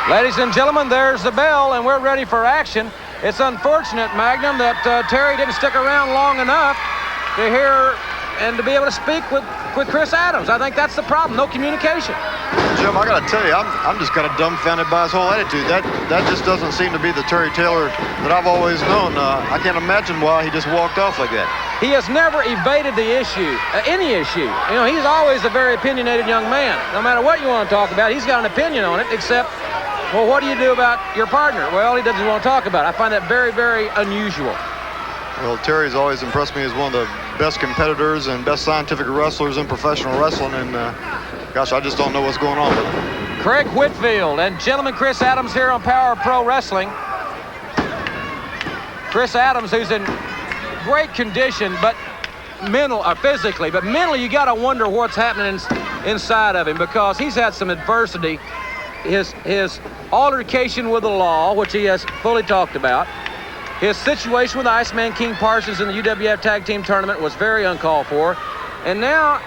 Ladies and gentlemen, there's the bell, and we're ready for action. It's unfortunate, Magnum, that Terry didn't stick around long enough to hear and to be able to speak with Chris Adams. I think that's the problem, no communication. Jim, I got to tell you, I'm just kind of dumbfounded by his whole attitude. That just doesn't seem to be the Terry Taylor that I've always known. I can't imagine why he just walked off like that. He has never evaded the issue, any issue. You know, he's always a very opinionated young man. No matter what you want to talk about, he's got an opinion on it, except, well, what do you do about your partner? Well, he doesn't want to talk about it. I find that very, very unusual. Well, Terry's always impressed me as one of the best competitors and best scientific wrestlers in professional wrestling, and gosh, I just don't know what's going on with him. Craig Whitfield and gentleman Chris Adams here on Power Pro Wrestling. Chris Adams, who's in great condition, but physically, but mentally, you got to wonder what's happening inside of him, because he's had some adversity. His altercation with the law, which he has fully talked about. His situation with Iceman King Parsons in the UWF Tag Team Tournament was very uncalled for. And now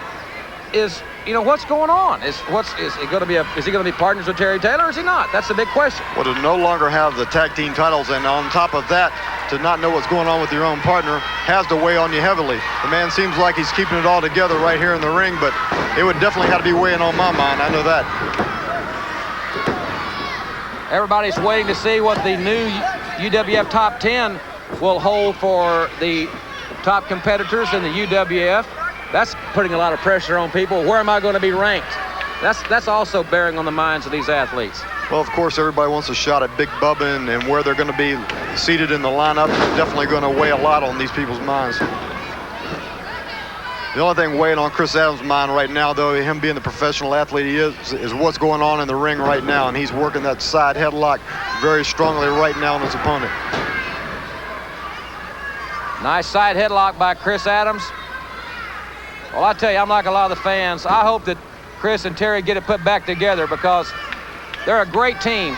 what's going on? Is he going to be partners with Terry Taylor, or is he not? That's the big question. Well, to no longer have the tag team titles, and on top of that, to not know what's going on with your own partner, has to weigh on you heavily. The man seems like he's keeping it all together right here in the ring, but it would definitely have to be weighing on my mind. I know that. Everybody's waiting to see what the new UWF Top 10 will hold for the top competitors in the UWF. That's putting a lot of pressure on people. Where am I going to be ranked? That's also bearing on the minds of these athletes. Well, of course, everybody wants a shot at Big Bubba, and where they're going to be seated in the lineup is definitely going to weigh a lot on these people's minds. The only thing weighing on Chris Adams' mind right now, though, him being the professional athlete he is what's going on in the ring right now, and he's working that side headlock very strongly right now on his opponent. Nice side headlock by Chris Adams. Well, I tell you, I'm like a lot of the fans. I hope that Chris and Terry get it put back together, because they're a great team.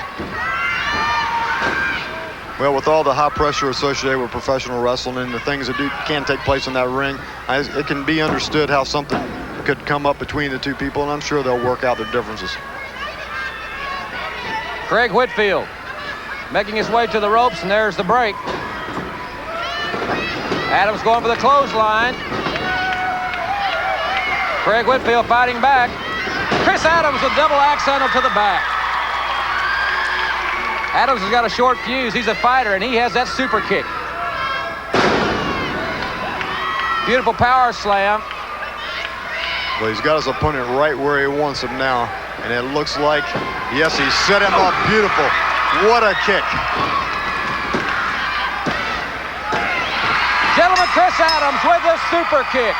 Well, with all the high pressure associated with professional wrestling and the things that can take place in that ring, it can be understood how something could come up between the two people, and I'm sure they'll work out their differences. Craig Whitfield making his way to the ropes, and there's the break. Adams going for the clothesline. Craig Whitfield fighting back. Chris Adams with double axe handle to the back. Adams has got a short fuse. He's a fighter, and he has that super kick. Beautiful power slam. Well, he's got his opponent right where he wants him now, and it looks like, yes, he set him up beautiful. What a kick. Gentlemen, Chris Adams with a super kick.